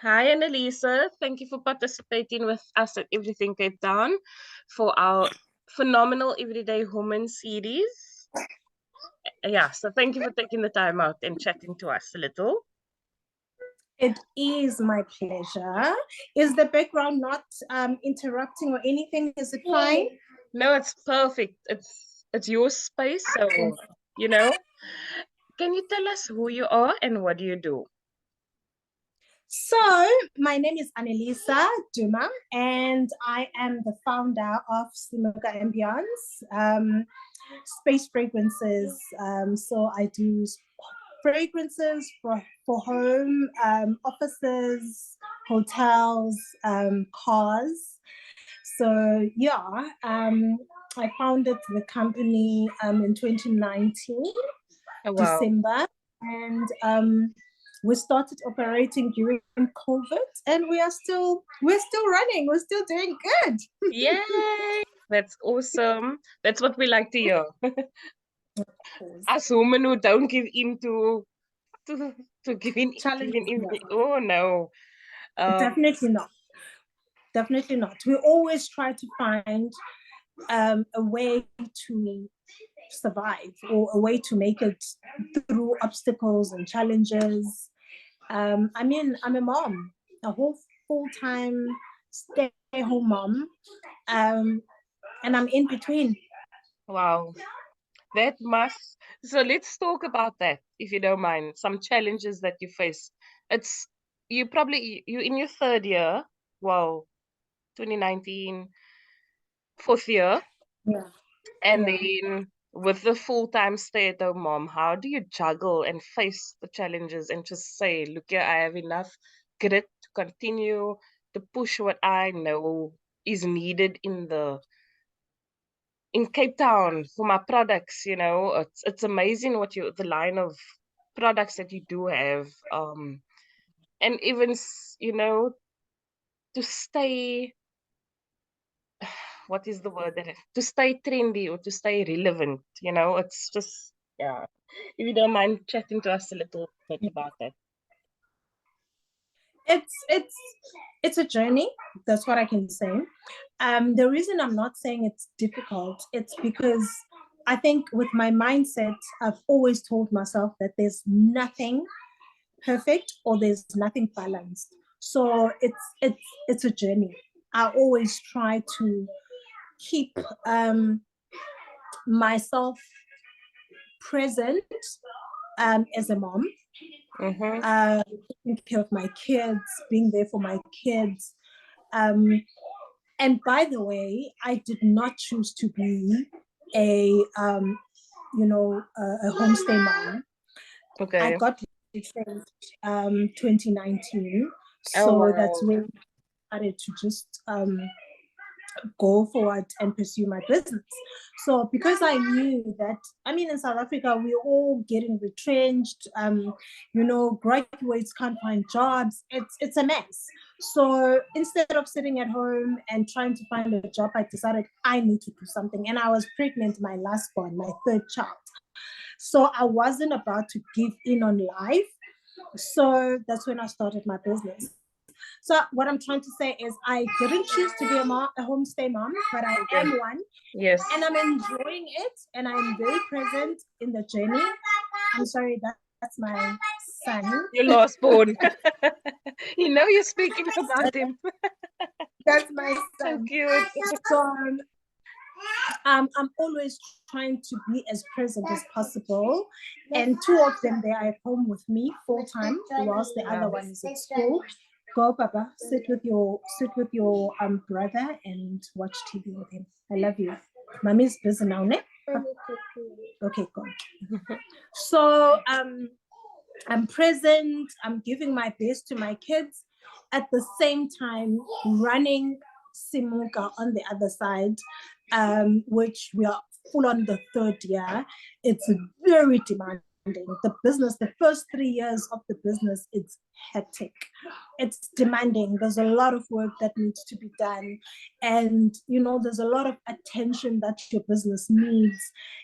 Hi, Anelisa. Thank you for participating with us at Everything CapeTown for our phenomenal Everyday Woman series. Yeah, so thank you for taking the time out and chatting to us a little. It is my pleasure. Is the background not interrupting or anything? Is it fine? No, it's perfect. It's your space, so you know. Can you tell us who you are and what do you do? So, my name is Anelisa Duma, and I am the founder of Simuka Ambience, space fragrances. So, I do fragrances for home, offices, hotels, cars. So, yeah, I founded the company in 2019, Oh, wow. December, and we started operating during COVID, and we're still running. We're still doing good. Yay! That's awesome. That's what we like to hear. As women who don't give in to giving Challenges, in. no. Oh no. Definitely not. Definitely not. We always try to find a way to survive or a way to make it through obstacles and challenges. I'm a mom, a whole full-time stay-home mom, and I'm in between. Wow. That must. So let's talk about that, if you don't mind. Some challenges that you face. It's you in your third year. Wow, 2019, fourth year, Yeah, and yeah. then with the full-time stay-at-home mom, how do you juggle and face the challenges and just say, look here, I have enough grit to continue to push what I know is needed in CapeTown for my products, it's amazing what the line of products that you do have. And even, to stay, what is the word to stay trendy or to stay relevant, it's just, yeah. If you don't mind chatting to us a little bit about that. It's a journey. That's what I can say. The reason I'm not saying it's difficult, it's because I think with my mindset, I've always told myself that there's nothing perfect or there's nothing balanced. So it's a journey. I always try to keep myself present as a mom, taking care of my kids, being there for my kids. And by the way, I did not choose to be a a homestay mom. Okay. I got retrenched 2019, Oh, so wow. that's when I started to just go forward and pursue my business. So because I knew that, in South Africa, we're all getting retrenched, graduates can't find jobs. It's a mess. So instead of sitting at home and trying to find a job, I decided I need to do something. And I was pregnant, my last born, my third child. So I wasn't about to give in on life. So that's when I started my business. So what I'm trying to say is I didn't choose to be a homestay mom, but I am one. Yes. And I'm enjoying it, and I'm very present in the journey. I'm sorry, that's my son. Your last born. You're speaking about him. That's my son. So cute. So I'm always trying to be as present as possible. And two of them, they are at home with me full time, whilst the other one is at school. Go, Papa, sit with your brother and watch TV with him. I love you. Mommy's busy now, ne? Okay, go. So I'm present. I'm giving my best to my kids. At the same time, running Simuka on the other side, which we are full on the third year. It's very demanding. The business, the first 3 years of the business, it's hectic. It's demanding. There's a lot of work that needs to be done. And, there's a lot of attention that your business needs.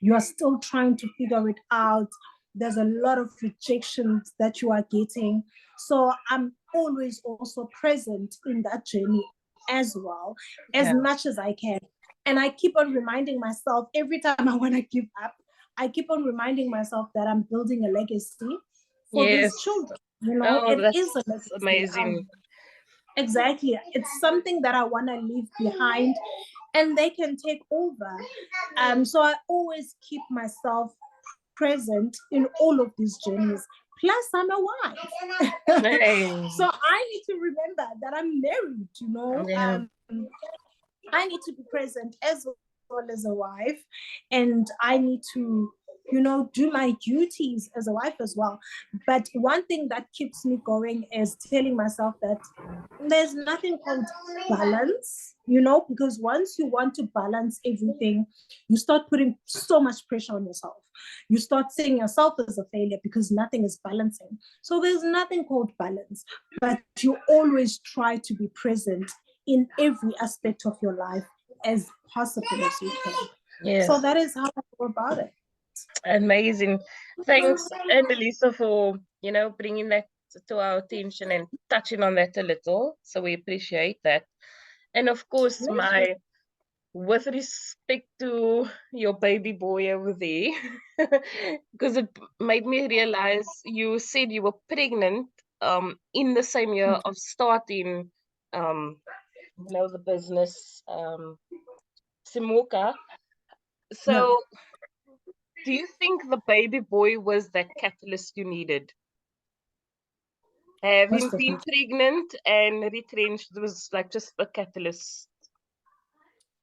You are still trying to figure it out. There's a lot of rejections that you are getting. So I'm always also present in that journey as well, as Yeah. much as I can. And I keep on reminding myself every time I want to give up, I keep on reminding myself that I'm building a legacy for these Yes. children. You know, Oh, it that's is a legacy. amazing. Exactly. It's something that I want to leave behind and they can take over. So I always keep myself present in all of these journeys. Plus, I'm a wife. Hey. So I need to remember that I'm married, you know. Yeah. I need to be present as well as a wife, and I need to, you know, do my duties as a wife as well. But one thing that keeps me going is telling myself that there's nothing called balance, you know, because once you want to balance everything, you start putting so much pressure on yourself. You start seeing yourself as a failure because nothing is balancing. So there's nothing called balance, but you always try to be present in every aspect of your life as possible as you can. Yes. So that is how I go about it. Amazing. Thanks, Anelisa, for, you know, bringing that to our attention and touching on that a little. So we appreciate that. And of course, with respect to your baby boy over there, because it made me realize you said you were pregnant in the same year of starting you know, the business Simuka. So do you think the baby boy was that catalyst you needed? Having been pregnant and retrenched was like just a catalyst.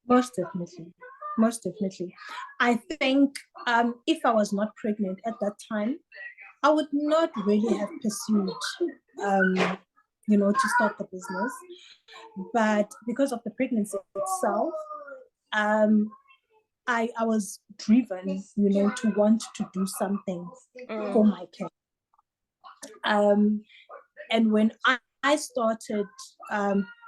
Most definitely. Most definitely. I think if I was not pregnant at that time, I would not really have pursued, you know, to start the business. But because of the pregnancy itself, I was driven, you know, to want to do something for my kid. And when I started,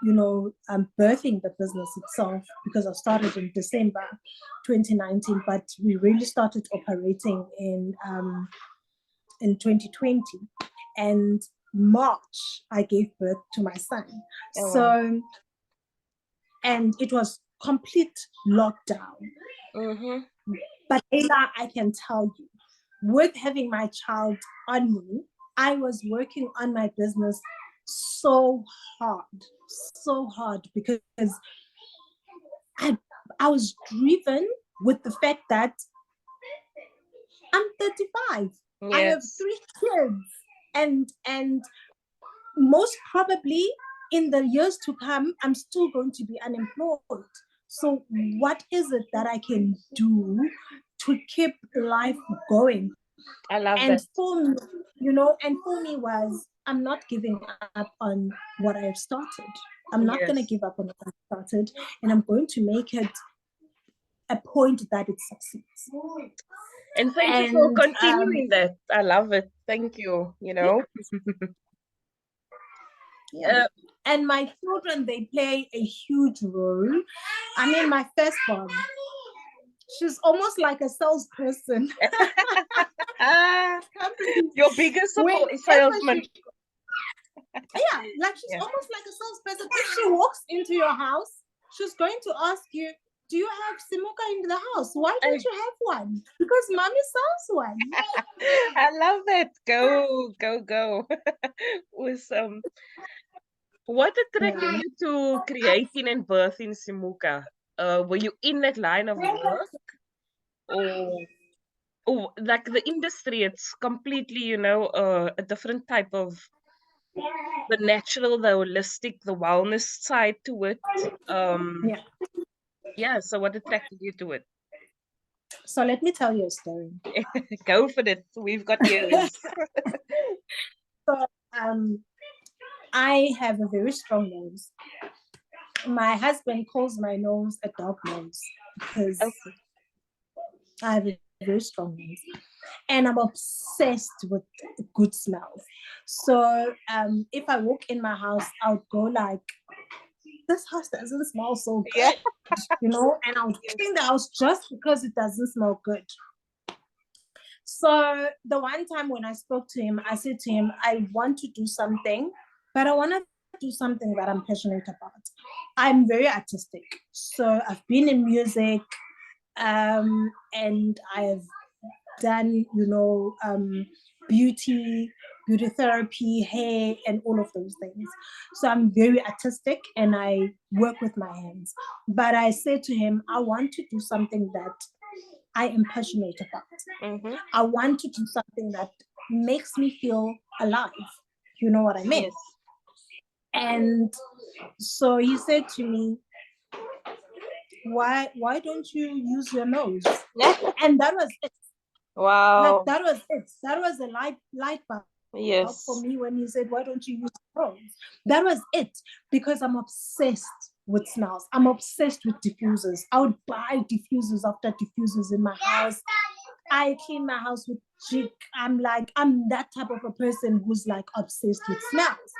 you know, birthing the business itself, because I started in December 2019, but we really started operating in 2020. And March, I gave birth to my son. Oh, So, and it was complete lockdown. But Ayla, I can tell you, with having my child on me, I was working on my business so hard because I was driven with the fact that I'm 35. yes. I have 3 kids, and most probably in the years to come, I'm still going to be unemployed. So what is it that I can do to keep life going? I love And that. for me, you know, and for me was, I'm not giving up on what I have started. I'm not going to give up on what I started, and I'm going to make it a point that it succeeds. And thank you for continuing that. I love it. Thank you, you know. And my children, they play a huge role. I mean, my firstborn, she's almost like a salesperson. Your biggest salesman. Yeah, like she's almost like a salesperson. If she walks into your house, she's going to ask you, do you have Simuka in the house? Why don't you have one? Because mommy sells one. I love that. Go. Awesome. What attracted you to creating and birthing Simuka? Were you in that line of work? Or like the industry, it's completely, you know, a different type of the natural, the holistic, the wellness side to it. Yeah, so what attracted you to it? So let me tell you a story. Go for it. We've got ears. So I have a very strong nose. My husband calls my nose a dog nose because I have a very strong nose. And I'm obsessed with good smells. So if I walk in my house, I would go like, this house doesn't smell so good, you know, and I would clean the house just because it doesn't smell good. So the one time when I spoke to him, I said to him, I want to do something, but I want to do something that I'm passionate about. I'm very artistic. So I've been in music, and I've done, beauty therapy, hair, and all of those things. So I'm very artistic and I work with my hands. But I said to him, I want to do something that I am passionate about. I want to do something that makes me feel alive. You know what I mean? Yes. And so he said to me, why don't you use your nose? And that was it. Wow. Like, that was it. That was a light bulb. Yes. For me, when he said, why don't you use rose? That was it, because I'm obsessed with smells. I'm obsessed with diffusers. I would buy diffusers after diffusers in my house. I clean my house with jig. I'm that type of a person who's like obsessed with smells.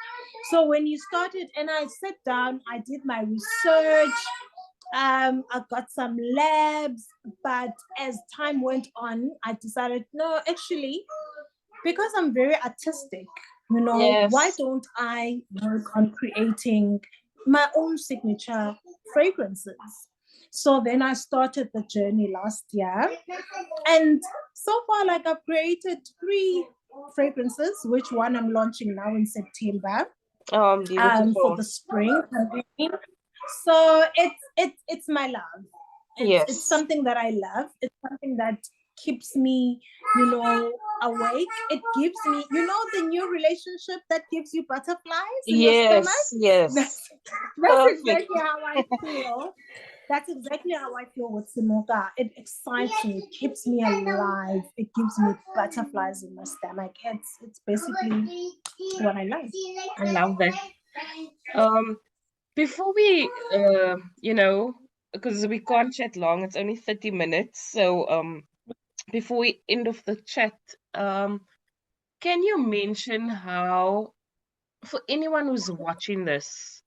So when you started and I sat down, I did my research. I got some labs, but as time went on, I decided, no, actually, because I'm very artistic, Yes. why don't I work on creating my own signature fragrances? So then I started the journey last year. And so far, like, I've created 3 fragrances, which one I'm launching now in September. Beautiful. For the spring campaign. So it's my love. It's something that I love. It's something that keeps me, awake. It gives me, the new relationship that gives you butterflies in your stomach. Yes. That's exactly how I feel. That's exactly how I feel with Simuka. It excites me. It keeps me alive. It gives me butterflies in my stomach. It's basically what I love. I love that. Before we, because we can't chat long, it's only 30 minutes. So, before we end of the chat, can you mention how, for anyone who's watching this,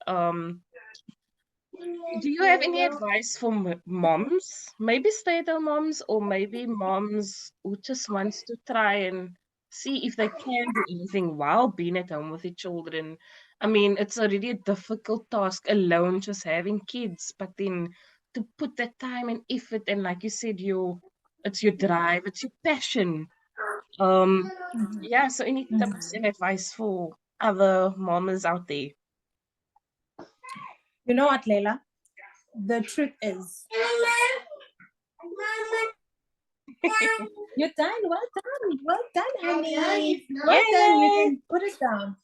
do you have any advice for moms, maybe stay-at-home moms, or maybe moms who just wants to try and see if they can do anything while being at home with the children? I mean, it's already a difficult task alone just having kids, but then to put that time and effort and, like you said, it's your drive, it's your passion. Yeah, so any tips and advice for other mamas out there? You know what, Leila? The truth is, you're done. Well done, honey. Well done. You can put it down.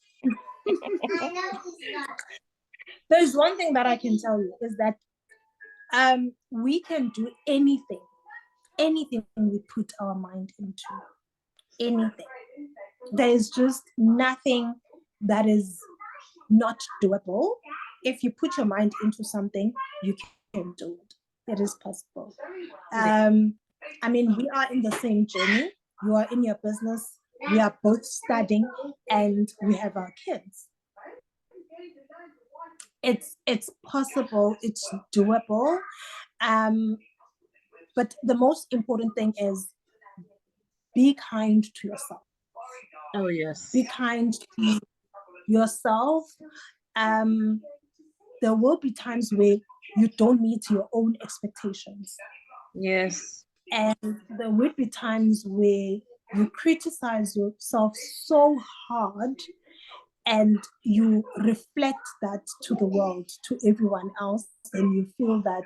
There's one thing that I can tell you is that we can do anything we put our mind into. Anything. There's just nothing that is not doable. If you put your mind into something, you can do it. It is possible. I mean, we are in the same journey. You are in your business. We are both studying, and we have our kids. It's possible. It's doable. But the most important thing is be kind to yourself. Oh, yes. Be kind to yourself. There will be times where you don't meet your own expectations. Yes. And there will be times where you criticize yourself so hard and you reflect that to the world, to everyone else, and you feel that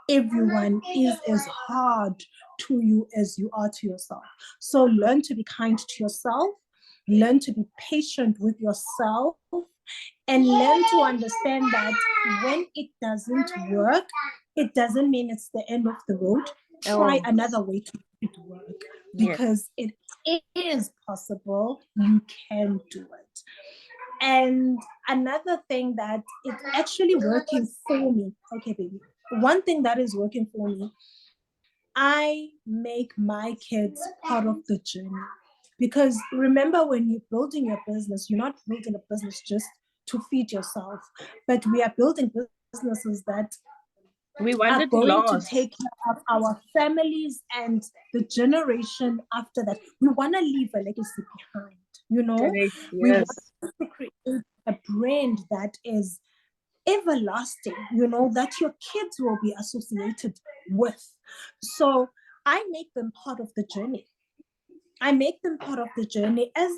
everyone is as hard to you as you are to yourself. So learn to be kind to yourself, learn to be patient with yourself, and learn to understand that when it doesn't work, it doesn't mean it's the end of the road. Try another way to make it work, because it is possible. You can do it. And another thing that is actually working for me, okay, baby, one thing that is working for me, I make my kids part of the journey. Because remember, when you're building your business, you're not building a business just to feed yourself, but we are building businesses that We are wanted to going to last. take care of our families and the generation after that. We want to leave a legacy behind, you know. Correct. We want Yes. to create a brand that is everlasting, you know, that your kids will be associated with. So I make them part of the journey. I make them part of the journey as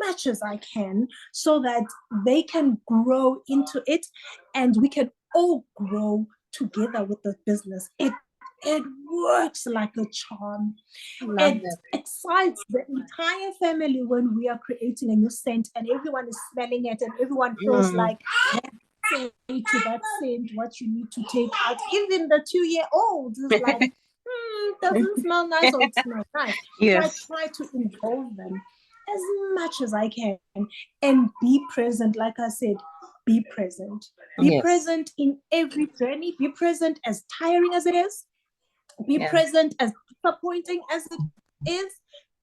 much as I can so that they can grow into it and we can all grow together with the business. It works like a charm. Love It that. excites the entire family when we are creating a new scent and everyone is smelling it and everyone feels like say to that scent what you need to take out. Even the 2-year-old is like, doesn't smell nice or it smells nice. Yes. So I try to involve them as much as I can and be present. Like I said, be present. Be Yes. present in every journey. Be present as tiring as it is. Be Yeah. present as disappointing as it is.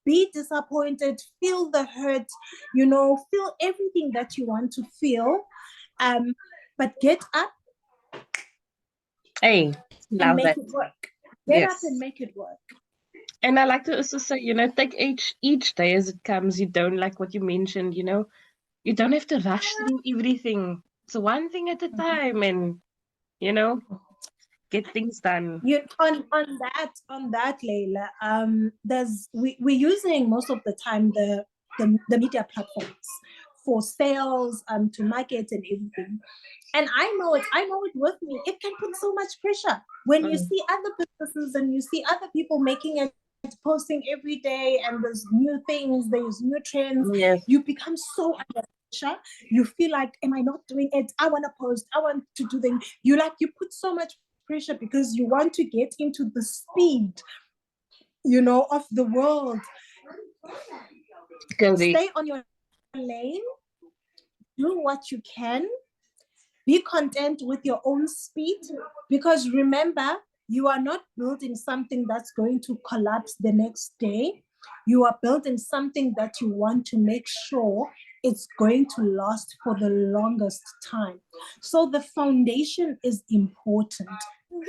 Be disappointed. Feel the hurt. You know, feel everything that you want to feel. But get up Hey, and love make that. it work. Get up Yes. and make it work. And I like to also say, you know, take each day as it comes. You don't like what you mentioned, you know, you don't have to rush through everything. So one thing at a time and, you know, get things done. You on that, Layla. We're using most of the time the media platforms for sales, to market and everything. And I know it with me. It can put so much pressure when you see other businesses and you see other people making it, posting every day, and there's new things, there's new trends. Yes. You become so under pressure. You feel like, am I not doing it? I want to post. I want to do things. You put so much pressure because you want to get into the speed, you know, of the world. Stay on your lane. Do what you can. Be content with your own speed, because remember, you are not building something that's going to collapse the next day. You are building something that you want to make sure it's going to last for the longest time. So the foundation is important,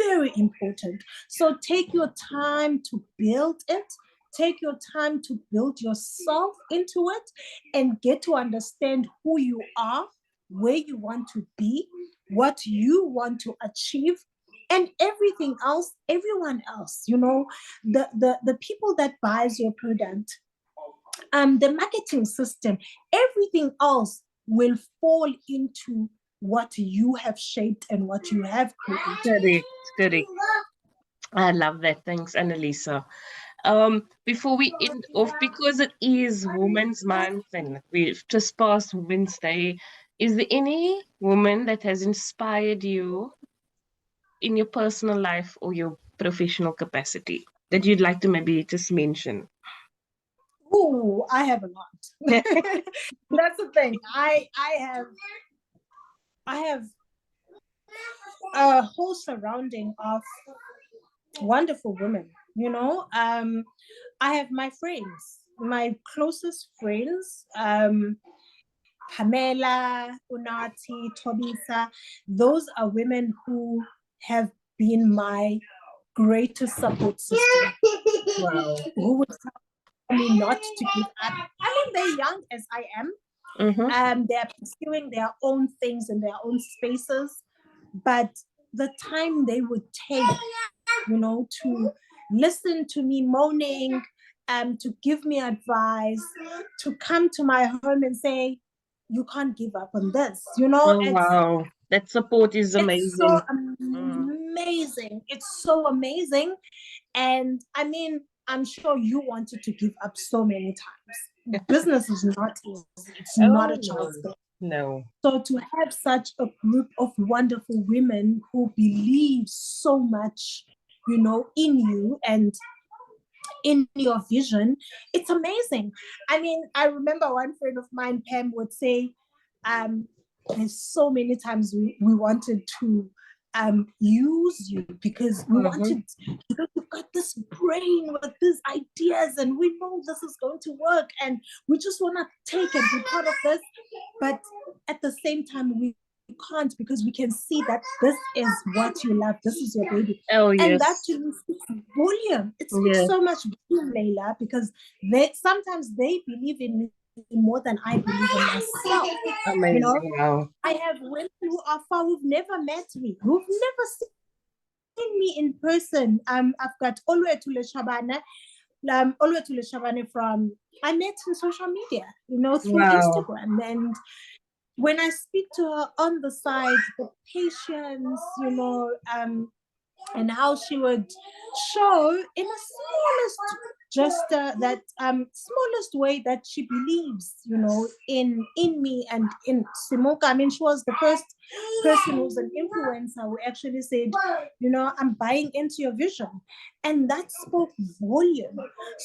very important. So take your time to build it. Take your time to build yourself into it and get to understand who you are, where you want to be, what you want to achieve, and everything else, everyone else, you know, the people that buys your product, the marketing system, everything else will fall into what you have shaped and what you have created. Correct. I love that. Thanks, Anelisa. Before we end off, because it is Women's Month and we've just passed Women's Day, is there any woman that has inspired you in your personal life or your professional capacity that you'd like to maybe just mention? Oh, I have a lot. That's the thing. I have a whole surrounding of wonderful women, you know. I have my friends, my closest friends, Pamela, Unati, Tobisa. Those are women who have been my greatest support system. Wow. Who would tell me not to give up. I mean, they're young as I am. They're pursuing their own things in their own spaces, but the time they would take, you know, to listen to me moaning, to give me advice, to come to my home and say, you can't give up on this, you know. Oh, wow. That support is It's so amazing. amazing. It's so amazing. And I mean, I'm sure you wanted to give up so many times. Business is not easy. It's not a child's play. No. So to have such a group of wonderful women who believe so much, you know, in you and in your vision, it's amazing. I mean, I remember one friend of mine, Pam, would say, there's so many times we wanted to use you because we wanted, because you've got this brain with these ideas and we know this is going to work and we just want to take and be part of this. But at the same time, we can't, because we can see that this is what you love. This is your baby. Oh, And that yes. to me speaks volume. It speaks Yes. so much volume, Leila, because sometimes they believe in me more than I believe in myself. Amazing. You know, Wow. I have women who are far, who've never met me, who've never seen me in person. I've got O21 Optics from, I met in social media, you know, through Wow. Instagram. And when I speak to her on the side, the patience, you know, and how she would show in the smallest way that she believes, you know, in me and in Simuka. I mean, she was the first person who was an influencer who actually said, you know, I'm buying into your vision, and that spoke volume.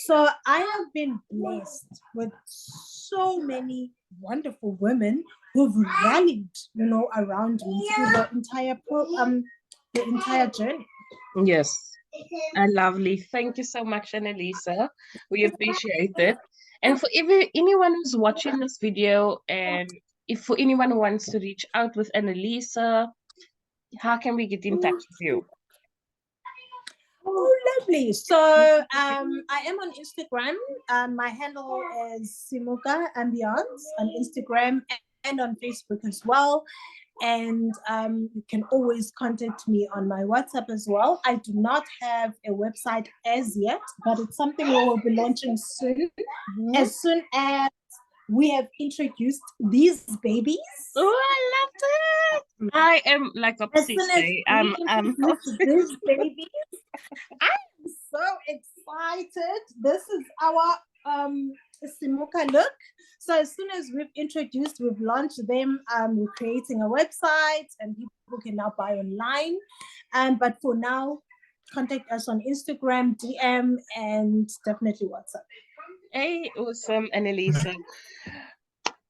So I have been blessed with so many wonderful women who've rallied, you know, around me through the entire journey. Yes. Lovely. Thank you so much, Anelisa. We appreciate it. And for anyone who's watching this video, and if for anyone who wants to reach out with Anelisa, how can we get in touch with you? Oh, lovely. So I am on Instagram. My handle is Simuka Ambience on Instagram and on Facebook as well. And you can always contact me on my WhatsApp as well. I do not have a website as yet, but it's something we will be launching soon. As soon as we have introduced these babies. Oh, I love it. I am like obsessed. I'm These babies. I'm so excited. This is our Simuka look. So as soon as we've launched them, we're creating a website and people can now buy online. But for now, contact us on Instagram, DM, and definitely WhatsApp. Hey, awesome, Anelisa.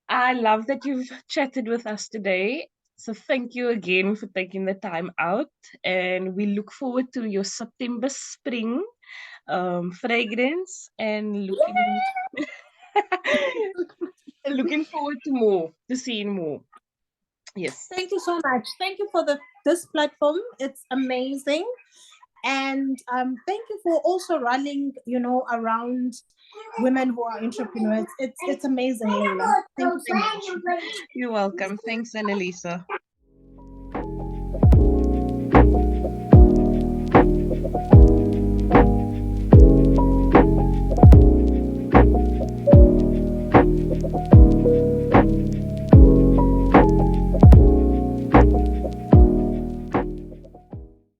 I love that you've chatted with us today. So thank you again for taking the time out. And we look forward to your September spring fragrance, and looking forward to seeing more. Yes. Thank you so much. Thank you for this platform. It's amazing. And thank you for also running, you know, around women who are entrepreneurs. It's amazing, Leila. Thank you so much. You're welcome. Thanks, Anelisa.